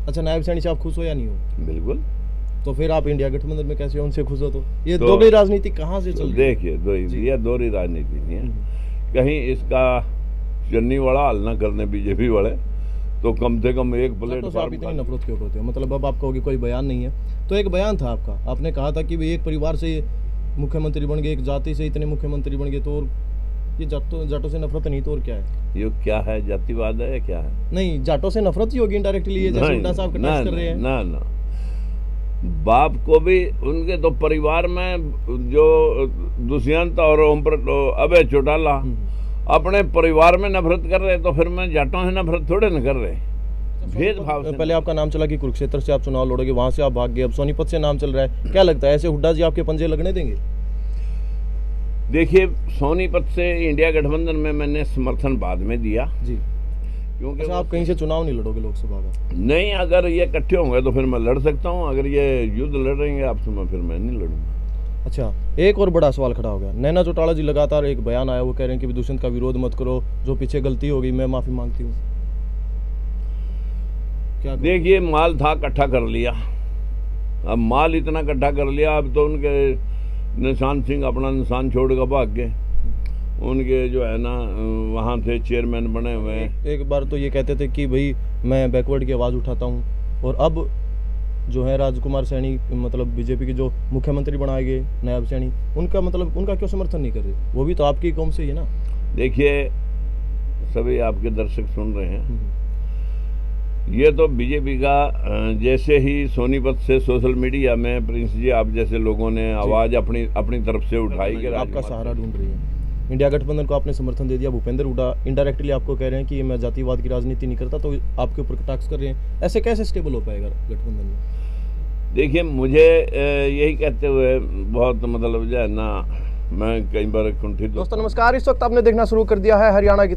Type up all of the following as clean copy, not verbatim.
अच्छा, नायब सैनी से आप खुश हो या नहीं हो? बिल्कुल। तो फिर आप इंडिया गठबंधन में कैसे हो, उनसे खुश हो? तो ये दोहरी राजनीति कहाँ से चल रही है? देखिए, ये दोहरी राजनीति नहीं है। कहीं इसका चन्नी वाला हल ना करने बीजेपी वाले, तो कम से कम एक प्लेटफॉर्म। आप इतनी नफरत क्यों करते हो? मतलब अब आपका कोई बयान नहीं है, तो एक बयान था आपका, आपने कहा था कि भाई एक परिवार से मुख्यमंत्री बन गए, एक जाति से इतने मुख्यमंत्री बन गए, तो और ये जाटों से नफरत नहीं तो और क्या है? ये क्या है, जातिवाद है या क्या है? नहीं, जाटों से नफरत ही होगी इनडायरेक्टली, ये जैसे हुड्डा साहब कटाक्ष कर रहे हैं। ना बाप को भी उनके तो परिवार में जो दुष्यंत और अभय चौटाला अपने परिवार में नफरत कर रहे, तो फिर मैं जाटों से नफरत थोड़े न कर रहे, भेदभाव से। पहले आपका नाम चला कि कुरुक्षेत्र से आप चुनाव लड़ोगे, वहां से आप भाग गए, अब सोनीपत से नाम चल रहा है। क्या लगता है, ऐसे हुड्डा जी आपके पंजे लगने देंगे? देखिए, सोनीपत से इंडिया गठबंधन में मैंने समर्थन बाद में दिया जी, क्योंकि आप कहीं से चुनाव नहीं लड़ोगे लोकसभा का? नहीं, अगर ये इकट्ठे होंगे तो फिर मैं लड़ सकता हूँ। अगर ये युद्ध लड़ रहे हैं आपसे में, फिर मैं नहीं लड़ूंगा। अच्छा, एक और बड़ा सवाल खड़ा हो गया। नैना चौटाला जी लगातार एक बयान आया, वो कह रहे हैं कि दुष्यंत का विरोध मत करो, जो पीछे गलती हो गई मैं माफी मांगती हूँ। क्या देखिए, माल था इकट्ठा कर लिया, अब माल इतना इकट्ठा कर लिया, अब तो उनके निशान सिंह अपना निशान छोड़ कर भाग गए। उनके जो है ना वहाँ से चेयरमैन बने हुए हैं। एक बार तो ये कहते थे कि भाई मैं बैकवर्ड की आवाज़ उठाता हूँ, और अब जो है राजकुमार सैनी, मतलब बीजेपी के जो मुख्यमंत्री बनाए गए नायब सैनी, उनका मतलब उनका क्यों समर्थन नहीं कर रहे? वो भी तो आपकी कौम से ही है ना। देखिए, सभी आपके दर्शक सुन रहे हैं, ये तो बीजेपी का जैसे ही सोनीपत से सोशल मीडिया में प्रिंस जी आप जैसे लोगों ने आवाज अपनी तरफ से उठाई कि आपका सहारा ढूंढ रही है। इंडिया गठबंधन को आपने समर्थन दे दिया, भूपेंद्र हुड्डा इनडायरेक्टली आपको कह रहे हैं कि मैं जातिवाद की राजनीति नहीं करता, तो आपके ऊपर कटाक्ष कर रहे हैं। ऐसे कैसे स्टेबल हो पाएगा गठबंधन में? देखिए, मुझे यही कहते हुए बहुत मतलब जो है ना, मैं कई बार कुंठित। दोस्तों नमस्कार, इस वक्त आपने देखना शुरू कर दिया है हरियाणा की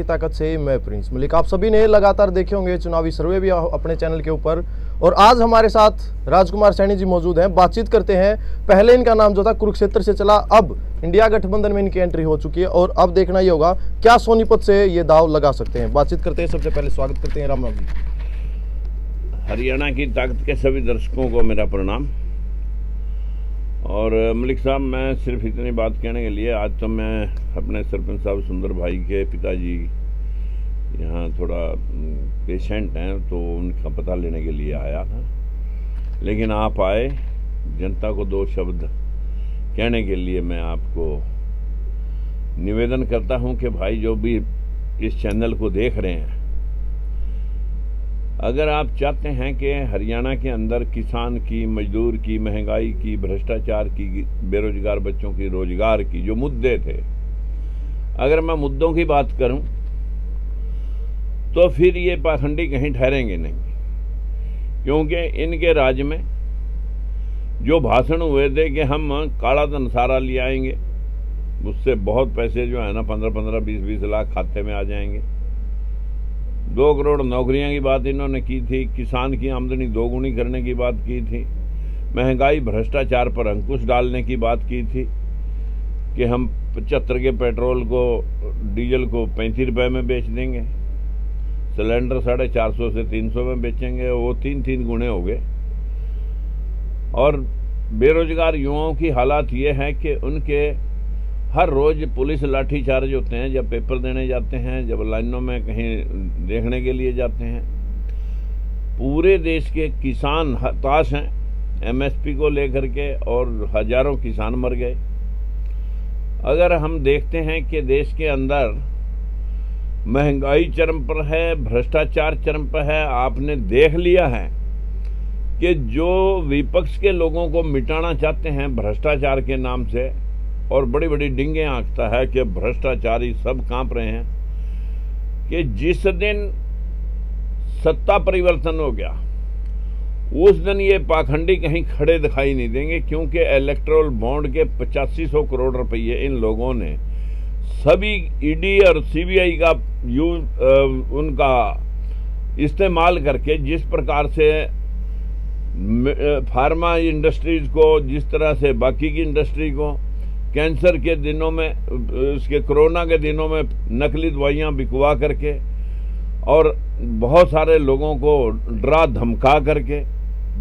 ताकत से मैं प्रिंस मलिक। आप सभी ने लगातार देखे होंगे चुनावी सर्वे भी अपने चैनल के ऊपर, और आज हमारे साथ राजकुमार सैनी जी मौजूद हैं। बातचीत करते हैं। पहले इनका नाम जो था कुरुक्षेत्र से चला, अब इंडिया गठबंधन में इनकी एंट्री हो चुकी है, और अब देखना ये होगा क्या सोनीपत से ये दाव लगा सकते हैं। बातचीत करते हैं। सबसे पहले स्वागत करते हैं, राम राम जी। हरियाणा की ताकत के सभी दर्शकों को मेरा प्रणाम। और मलिक साहब, मैं सिर्फ इतनी बात कहने के लिए, आज तो मैं अपने सरपंच साहब सुंदर भाई के पिताजी यहाँ थोड़ा पेशेंट हैं, तो उनका पता लेने के लिए आया था, लेकिन आप आए। जनता को दो शब्द कहने के लिए मैं आपको निवेदन करता हूँ कि भाई जो भी इस चैनल को देख रहे हैं, अगर आप चाहते हैं कि हरियाणा के अंदर किसान की, मजदूर की, महंगाई की, भ्रष्टाचार की, बेरोजगार बच्चों की रोजगार की जो मुद्दे थे, अगर मैं मुद्दों की बात करूं तो फिर ये पाखंडी कहीं ठहरेंगे नहीं, क्योंकि इनके राज्य में जो भाषण हुए थे कि हम काला धन सारा ले आएंगे, उससे बहुत पैसे जो है ना 15-15, 20-20 लाख खाते में आ जाएंगे। 2 करोड़ नौकरियां की बात इन्होंने की थी, किसान की आमदनी दोगुनी करने की बात की थी, महंगाई भ्रष्टाचार पर अंकुश डालने की बात की थी कि हम 75 के पेट्रोल को, डीजल को 35 रुपए में बेच देंगे, सिलेंडर 450 से 300 में बेचेंगे, वो 3 गुने हो गए। और बेरोजगार युवाओं की हालात ये है कि उनके हर रोज पुलिस लाठीचार्ज होते हैं, जब पेपर देने जाते हैं, जब लाइनों में कहीं देखने के लिए जाते हैं। पूरे देश के किसान हताश हैं एमएसपी को लेकर के, और हजारों किसान मर गए। अगर हम देखते हैं कि देश के अंदर महंगाई चरम पर है, भ्रष्टाचार चरम पर है, आपने देख लिया है कि जो विपक्ष के लोगों को मिटाना चाहते हैं भ्रष्टाचार के नाम से, और बड़ी बड़ी डिंगे आंकता है कि भ्रष्टाचारी सब कांप रहे हैं, कि जिस दिन सत्ता परिवर्तन हो गया उस दिन ये पाखंडी कहीं खड़े दिखाई नहीं देंगे, क्योंकि इलेक्टोरल बॉन्ड के 8500 करोड़ रुपए इन लोगों ने सभी ईडी और सीबीआई का उनका इस्तेमाल करके, जिस प्रकार से फार्मा इंडस्ट्रीज को, जिस तरह से बाकी की इंडस्ट्री को, कैंसर के दिनों में, उसके कोरोना के दिनों में नकली दवाइयां बिकवा करके, और बहुत सारे लोगों को डरा धमका करके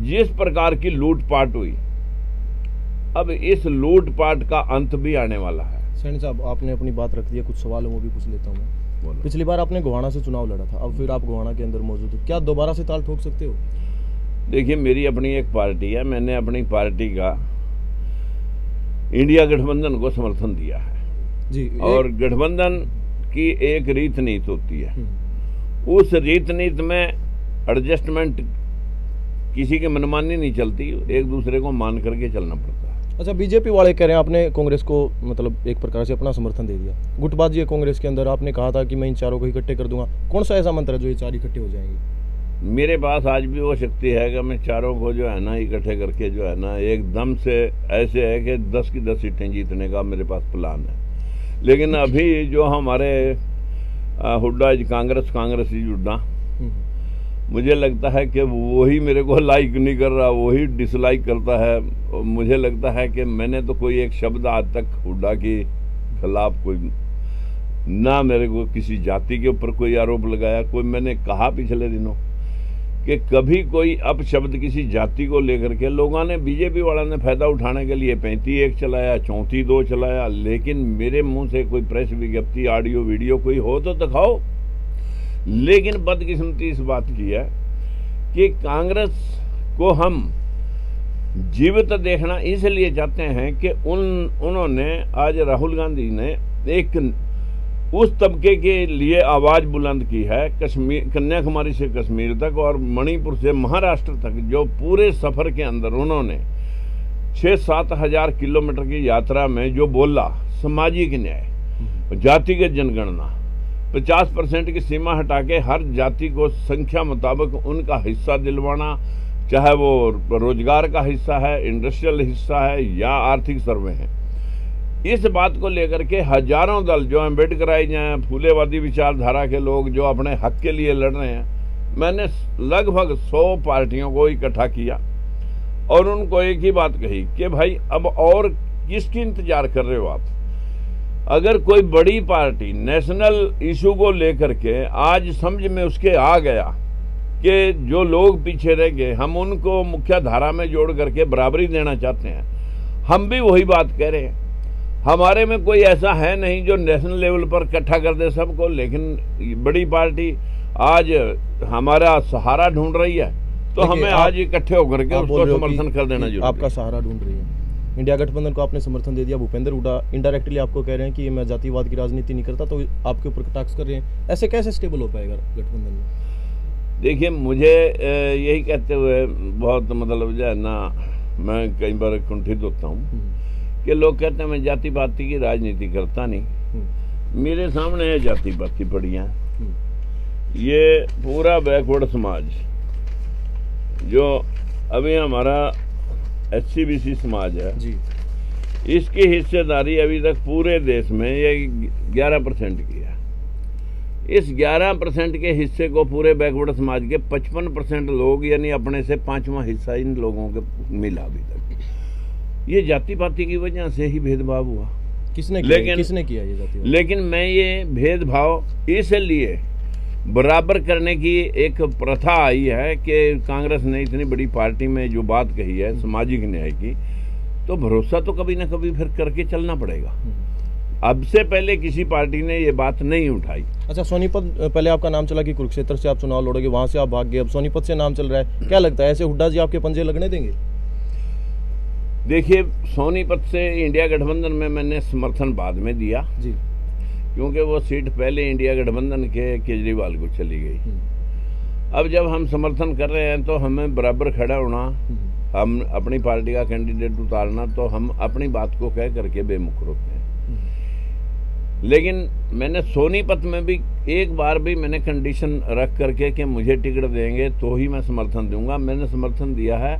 जिस प्रकार की लूटपाट हुई, अब इस लूटपाट का अंत भी आने वाला है। सैनी साहब, आपने अपनी बात रख दी है, कुछ सवाल है वो भी पूछ लेता हूँ मैं। बोलो। पिछली बार आपने गोहाना से चुनाव लड़ा था, अब फिर आप गोहाना के अंदर मौजूद हो, क्या दोबारा से ताल ठोक सकते हो? देखिए, मेरी अपनी एक पार्टी है, मैंने अपनी पार्टी का इंडिया गठबंधन को समर्थन दिया है जी। और गठबंधन की एक रीत नीति होती है, उस रीत नीति में एडजस्टमेंट किसी की मनमानी नहीं चलती, एक दूसरे को मान करके चलना पड़ता है। अच्छा, बीजेपी वाले कह रहे हैं आपने कांग्रेस को मतलब एक प्रकार से अपना समर्थन दे दिया, गुटबाजी है कांग्रेस के अंदर, आपने कहा था कि मैं इन चारों को इकट्ठे कर दूंगा। कौन सा ऐसा मंत्र है जो ये चार इकट्ठे हो जाएंगे? मेरे पास आज भी वो शक्ति है कि मैं चारों को जो है ना इकट्ठे करके जो है ना एकदम से ऐसे है कि 10 की 10 सीटें जीतने का मेरे पास प्लान है। लेकिन अभी जो हमारे हुड्डा कांग्रेस ही हुड्डा, मुझे लगता है कि वही मेरे को लाइक नहीं कर रहा, वही डिसलाइक करता है। मुझे लगता है कि मैंने तो कोई एक शब्द आज तक हुड्डा के खिलाफ कोई ना, मेरे को किसी जाति के ऊपर कोई आरोप लगाया, कोई मैंने कहा पिछले दिनों कि कभी कोई अपशब्द किसी जाति को लेकर के लोगों ने, बीजेपी वाला ने फायदा उठाने के लिए 35-1 चलाया, 34-2 चलाया, लेकिन मेरे मुंह से कोई प्रेस विज्ञप्ति, ऑडियो वीडियो कोई हो तो दिखाओ। लेकिन बदकिस्मती इस बात की है कि कांग्रेस को हम जीवित देखना इसलिए चाहते हैं कि उन्होंने आज राहुल गांधी ने एक उस तबके के लिए आवाज बुलंद की है, कश्मीर, कन्याकुमारी से कश्मीर तक और मणिपुर से महाराष्ट्र तक, जो पूरे सफर के अंदर उन्होंने 6-7 हजार किलोमीटर की यात्रा में जो बोला, सामाजिक न्याय, जातिगत जनगणना, 50% की सीमा हटा के हर जाति को संख्या मुताबिक उनका हिस्सा दिलवाना, चाहे वो रोजगार का हिस्सा है, इंडस्ट्रियल हिस्सा है या आर्थिक सर्वे है। इस बात को लेकर के हजारों दल जो अम्बेडकराइज हैं, फूलेवादी विचारधारा के लोग जो अपने हक के लिए लड़ रहे हैं, मैंने लगभग 100 पार्टियों को इकट्ठा किया और उनको एक ही बात कही कि भाई अब और किसकी इंतजार कर रहे हो आप? अगर कोई बड़ी पार्टी नेशनल इशू को लेकर के आज समझ में उसके आ गया कि जो लोग पीछे रह गए, हम उनको मुख्य धारा में जोड़ करके बराबरी देना चाहते हैं, हम भी वही बात कह रहे हैं। हमारे में कोई ऐसा है नहीं जो नेशनल लेवल पर इकट्ठा कर दे सबको, लेकिन बड़ी पार्टी आज हमारा सहारा ढूंढ रही है, तो हमें आज इकट्ठे होकर के उसको समर्थन कर देना जरूरी है। आपका सहारा ढूंढ रही है, इंडिया गठबंधन को आपने समर्थन दे दिया। भूपेंद्र हुड्डा इनडायरेक्टली आपको कह रहे हैं कि मैं जातिवाद की राजनीति नहीं करता, तो आपके ऊपर कटाक्ष कर रहे हैं, ऐसे कैसे स्टेबल हो पाएगा गठबंधन में? देखिए, मुझे यही कहते हुए बहुत मतलब जो है ना, मैं कई बार कुंठित होता हूँ कि लोग कहते हैं मैं जाति पाति की राजनीति करता नहीं। मेरे सामने है जाति पाति पड़ी है, ये पूरा बैकवर्ड समाज जो अभी हमारा SC-BC समाज है जी, इसकी हिस्सेदारी अभी तक पूरे देश में ये 11% की है। इस 11% के हिस्से को पूरे बैकवर्ड समाज के 55% लोग, यानी अपने से 5वां हिस्सा इन लोगों को मिला अभी तक। ये जाति पाति की वजह से ही भेदभाव हुआ। किसने किया ये जाति? लेकिन मैं ये भेदभाव इसलिए बराबर करने की एक प्रथा आई है कि कांग्रेस ने इतनी बड़ी पार्टी में जो बात कही है सामाजिक न्याय की, तो भरोसा तो कभी ना कभी फिर करके चलना पड़ेगा। अब से पहले किसी पार्टी ने ये बात नहीं उठाई। अच्छा, सोनीपत पहले आपका नाम चला कि कुरुक्षेत्र से आप चुनाव लड़ोगे, वहां से आप भाग गए, अब सोनीपत से नाम चल रहा है, क्या लगता है ऐसे हुड्डा जी आपके पंजे लगने देंगे? देखिए, सोनीपत से इंडिया गठबंधन में मैंने समर्थन बाद में दिया जी, क्योंकि वो सीट पहले इंडिया गठबंधन के केजरीवाल को चली गई। अब जब हम समर्थन कर रहे हैं तो हमें बराबर खड़ा होना, हम अपनी पार्टी का कैंडिडेट उतारना, तो हम अपनी बात को कह करके बेमुख होते हैं। लेकिन मैंने सोनीपत में भी एक बार भी मैंने कंडीशन रख करके कि मुझे टिकट देंगे तो ही मैं समर्थन दूंगा। मैंने समर्थन दिया है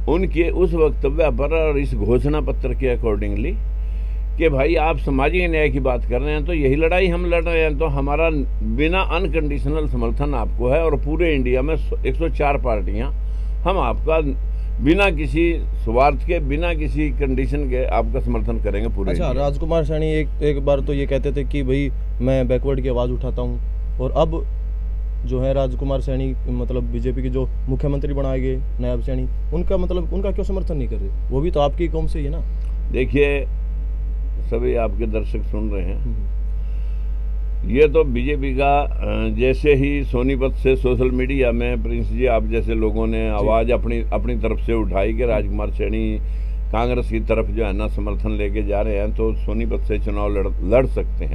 उनके उस वक्तव्य पर और इस घोषणा पत्र के अकॉर्डिंगली कि भाई आप सामाजिक न्याय की बात कर रहे हैं तो यही लड़ाई हम लड़ रहे हैं, तो हमारा बिना अनकंडीशनल समर्थन आपको है और पूरे इंडिया में 104 पार्टियां हम आपका बिना किसी स्वार्थ के, बिना किसी कंडीशन के आपका समर्थन करेंगे पूरे। अच्छा, राजकुमार सैनी एक बार तो ये कहते थे कि भाई मैं बैकवर्ड की आवाज़ उठाता हूँ, और अब जो है राजकुमार सैनी, मतलब बीजेपी के जो मुख्यमंत्री बनाए गए नायब सैनी, उनका मतलब उनका क्यों समर्थन नहीं कर रहे? वो भी तो आपकी कौम से ही है ना। देखिए, सभी आपके दर्शक सुन रहे हैं, ये तो बीजेपी का जैसे ही सोनीपत से सोशल मीडिया में प्रिंस जी आप जैसे लोगों ने आवाज अपनी तरफ से उठाई कि राजकुमार सैनी कांग्रेस की तरफ जो है ना समर्थन लेके जा रहे हैं, तो सोनीपत से चुनाव लड़ सकते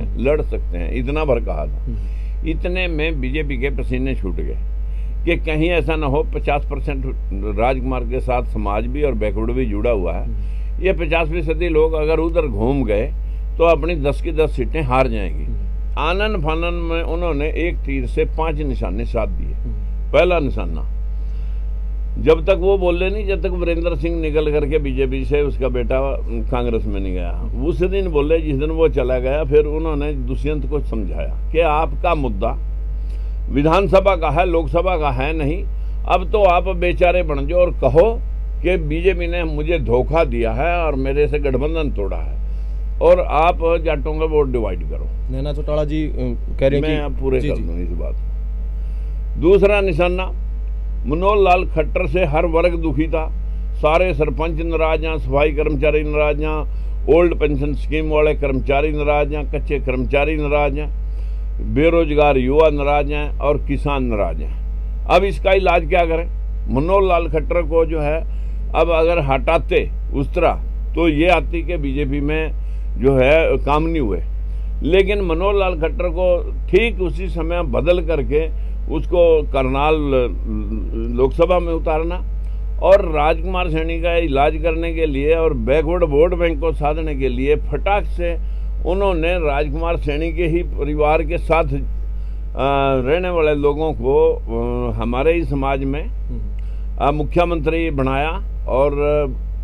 हैं, इतना भर कहा था। इतने में बीजेपी के पसीने छूट गए कि कहीं ऐसा ना हो 50% राजकुमार के साथ समाज भी और बैकवर्ड भी जुड़ा हुआ है, ये 50% लोग अगर उधर घूम गए तो अपनी 10 की 10 सीटें हार जाएंगी। आनन फानन में उन्होंने एक तीर से 5 निशाने साध दिए। पहला निशाना, जब तक वो बोले नहीं, जब तक वीरेंद्र सिंह निकल करके बीजेपी से उसका बेटा कांग्रेस में नहीं गया, उस दिन बोले जिस दिन वो चला गया, फिर उन्होंने दुष्यंत को समझाया कि आपका मुद्दा विधानसभा का है, लोकसभा का है नहीं, अब तो आप बेचारे बन जाओ और कहो कि बीजेपी ने मुझे धोखा दिया है और मेरे से गठबंधन तोड़ा है और आप जाटों का वोट डिवाइड करो। नैना चौटाला जी कह रहे हैं मैं अब पूरे कर दूं इस बात। दूसरा निशाना, मनोहर लाल खट्टर से हर वर्ग दुखी था, सारे सरपंच नाराज हैं, सफाई कर्मचारी नाराज हैं, ओल्ड पेंशन स्कीम वाले कर्मचारी नाराज हैं, कच्चे कर्मचारी नाराज हैं, बेरोजगार युवा नाराज हैं और किसान नाराज हैं। अब इसका इलाज क्या करें? मनोहर लाल खट्टर को जो है अब अगर हटाते उस तरह तो ये आती कि बीजेपी में जो है काम नहीं हुए, लेकिन मनोहर लाल खट्टर को ठीक उसी समय बदल करके उसको करनाल लोकसभा में उतारना और राजकुमार सैनी का इलाज करने के लिए और बैकवर्ड वोट बैंक को साधने के लिए फटाक से उन्होंने राजकुमार सैनी के ही परिवार के साथ रहने वाले लोगों को हमारे ही समाज में मुख्यमंत्री बनाया और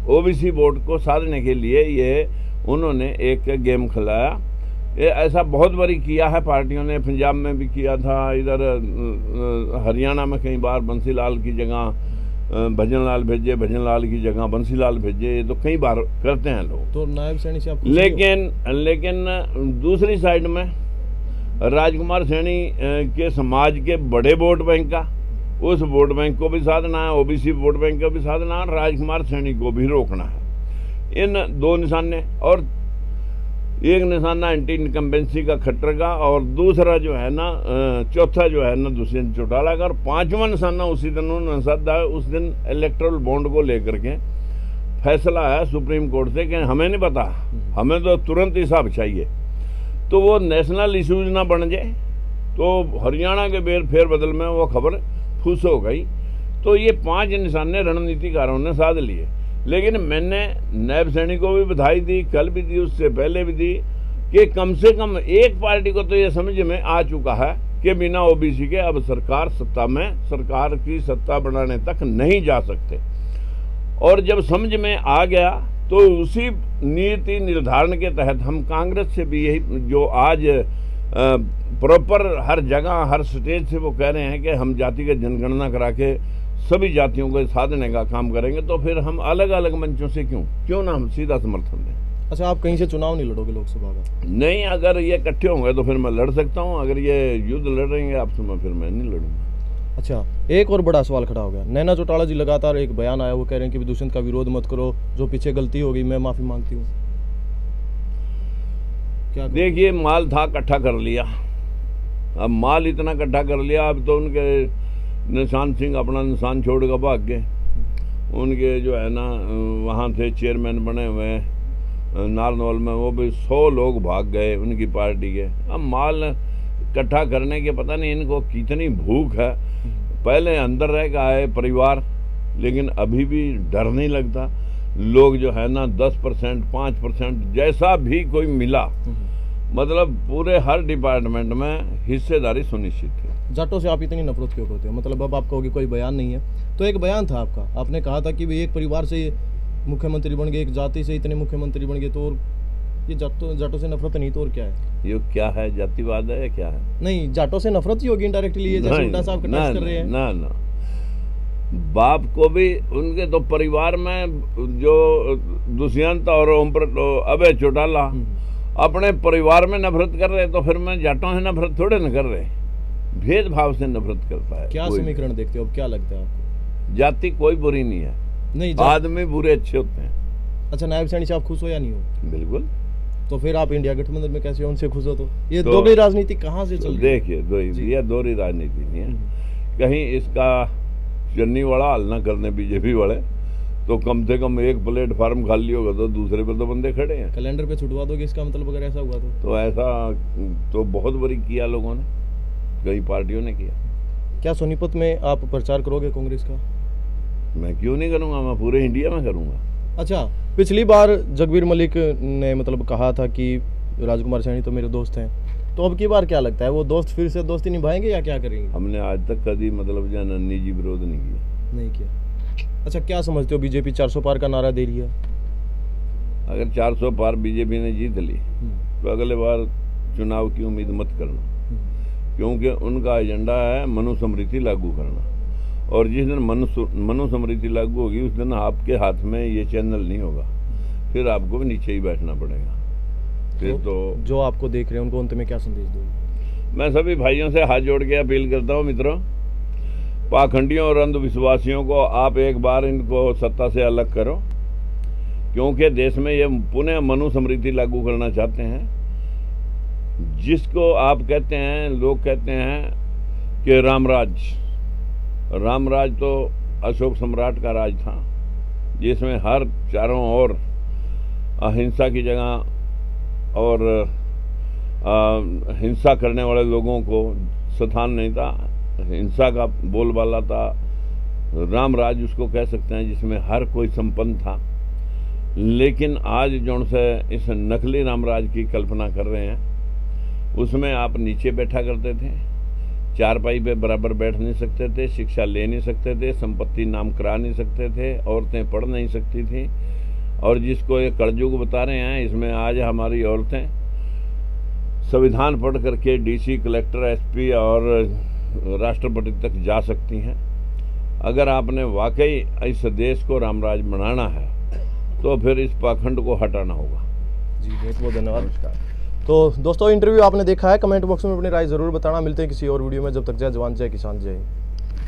ओबीसी वोट को साधने के लिए ये उन्होंने एक गेम खिलाया। ये ऐसा बहुत बारी किया है पार्टियों ने, पंजाब में भी किया था, इधर हरियाणा में कई बार बंसीलाल की जगह भजनलाल भेजे, भजनलाल की जगह बंसीलाल भेजे, तो कई बार करते हैं लोग। तो नायब सैनी से आप लेकिन दूसरी साइड में राजकुमार सैनी के समाज के बड़े वोट बैंक का, उस वोट बैंक को भी साधना है, ओबीसी वोट बैंक को भी साधना है, राजकुमार सैनी को भी रोकना है। इन दो निशाने, और एक निशाना एंटी इनकम्बेंसी का खट्टर का और दूसरा जो है ना चौथा जो है ना दुष्यंत चौटाला का, और पांचवा निशाना उसी दिन उन्होंने साधा। उस दिन इलेक्टोरल बॉन्ड को लेकर के फैसला है सुप्रीम कोर्ट से कि हमें नहीं पता, हमें तो तुरंत हिसाब चाहिए, तो वो नेशनल इश्यूज ना बन जाए, तो हरियाणा के फेरबदल में वो खबर फूस हो गई। तो ये 5 निशाने रणनीतिकारों ने साध लिए। लेकिन मैंने नायब सैनी को भी बधाई दी, कल भी दी, उससे पहले भी दी, कि कम से कम एक पार्टी को तो ये समझ में आ चुका है कि बिना ओबीसी के अब सरकार की सत्ता बनाने तक नहीं जा सकते। और जब समझ में आ गया तो उसी नीति निर्धारण के तहत हम कांग्रेस से भी यही जो आज प्रॉपर हर जगह हर स्टेज से वो कह रहे हैं कि हम जातिगत जनगणना करा के सभी जातियों को साधने का काम करेंगे, तो फिर हम अलग अलग मंचों से क्यों ना हम सीधा समर्थन दें। अच्छा, आप कहीं से चुनाव नहीं लड़ोगे लोकसभा का? नहीं, अगर ये इकट्ठे होंगे तो फिर मैं लड़ सकता हूँ, अगर ये युद्ध लड़ रहे हैं आपसे में फिर मैं नहीं लड़ूंगा। अच्छा, एक और बड़ा सवाल खड़ा हो गया। नैना चौटाला जी लगातार एक बयान आया, वो कह रहे हैं कि दुष्यंत का विरोध मत करो, जो पीछे गलती हो गई मैं माफी मांगती हूँ। क्या देखिए, माल था इकट्ठा कर लिया, अब माल इतना इकट्ठा कर लिया, अब तो उनके निशांत सिंह अपना निशान छोड़ कर भाग गए। उनके जो है ना वहाँ से चेयरमैन बने हुए नारनौल में, वो भी 100 लोग भाग गए उनकी पार्टी के। अब माल इकट्ठा करने के पता नहीं इनको कितनी भूख है। पहले अंदर रह के आए परिवार, लेकिन अभी भी डर नहीं लगता। लोग जो है ना 10% 5% जैसा भी कोई मिला, मतलब पूरे हर डिपार्टमेंट में हिस्सेदारी सुनिश्चित है। जाटों से आप इतनी नफरत क्यों करते हो? मतलब अब आप कहोगे कोई बयान नहीं है, तो एक बयान था आपका, आपने कहा था कि एक परिवार से मुख्यमंत्री बन गए, एक जाति से इतने मुख्यमंत्री बन गए, तो और ये जाटों से नफरत नहीं तो और क्या है? ये क्या है, जातिवाद है क्या है? नहीं, जाटों से नफरत ही होगी इनडायरेक्टली, ये जैसे उल्टा साहब कटाक्ष कर रहे हैं। ना बाप को भी उनके तो परिवार में जो दुष्यंत और अभय चौटाला अपने परिवार में नफरत कर रहे, तो फिर मैं जाटों से नफरत थोड़े न कर रहे। भेदभाव से नफरत करता है। क्या कोई भी। समीकरण देखते हो, अब क्या लगता है आपको? जाति कोई बुरी नहीं है, नहीं आदमी बुरे अच्छे होते हैं। अच्छा, नायब सैनी से आप खुश हो या नहीं हो? बिल्कुल। तो फिर आप इंडिया गठबंधन में कैसे हो, उनसे खुश हो? तो ये तो दोगली राजनीति कहाँ से चल रही है? देखिए, ये दोहरी राजनीति नहीं है। कहीं इसका चन्नी वाला हल ना करने बीजेपी वाले, तो कम से कम एक प्लेटफार्म खाली होगा तो दूसरे पे तो बंदे खड़े हैं। कैलेंडर पे छुटवा दोगे इसका मतलब, अगर ऐसा हुआ तो ऐसा तो बहुत बड़ी किया लोगों ने, कई पार्टियों ने किया। क्या सोनीपत में आप प्रचार करोगे कांग्रेस का? मैं क्यों नहीं करूंगा, मैं पूरे इंडिया में करूंगा। अच्छा, पिछली बार जगबीर मलिक ने मतलब कहा था कि राजकुमार सैनी तो मेरे दोस्त हैं, तो अब की बार क्या लगता है, वो दोस्त फिर से दोस्ती निभाएंगे या क्या करेंगे? हमने आज तक कभी मतलब जो निजी विरोध नहीं किया। अच्छा, क्या समझते हो, बीजेपी 400 पार का नारा दे रही है? अगर 400 पार बीजेपी ने जीत ली तो अगले बार चुनाव की उम्मीद मत करना, क्योंकि उनका एजेंडा है मनुस्मृति लागू करना, और जिस दिन मनुस्मृति लागू होगी उस दिन आपके हाथ में ये चैनल नहीं होगा, फिर आपको भी नीचे ही बैठना पड़ेगा। फिर तो जो आपको देख रहे हैं उनको अंत में क्या संदेश दोगे? मैं सभी भाइयों से हाथ जोड़ के अपील करता हूँ, मित्रों, पाखंडियों और अंधविश्वासियों को आप एक बार इनको सत्ता से अलग करो, क्योंकि देश में ये पुनः मनुस्मृति लागू करना चाहते हैं, जिसको आप कहते हैं, लोग कहते हैं कि रामराज तो अशोक सम्राट का राज था, जिसमें हर चारों ओर अहिंसा की जगह और हिंसा करने वाले लोगों को स्थान नहीं था, हिंसा का बोलबाला था। रामराज उसको कह सकते हैं जिसमें हर कोई संपन्न था। लेकिन आज जो से इस नकली रामराज की कल्पना कर रहे हैं, उसमें आप नीचे बैठा करते थे, चारपाई पे बराबर बैठ नहीं सकते थे, शिक्षा ले नहीं सकते थे, संपत्ति नाम करा नहीं सकते थे, औरतें पढ़ नहीं सकती थी। और जिसको ये कलयुग बता रहे हैं, इसमें आज हमारी औरतें संविधान पढ़ करके डीसी, कलेक्टर, एसपी और राष्ट्रपति तक जा सकती हैं। अगर आपने वाकई इस देश को रामराज बनाना है तो फिर इस पाखंड को हटाना होगा। जी, बहुत बहुत धन्यवाद। तो दोस्तों, इंटरव्यू आपने देखा है, कमेंट बॉक्स में अपनी राय जरूर बताना। मिलते हैं किसी और वीडियो में, जब तक जय जवान जय किसान जय।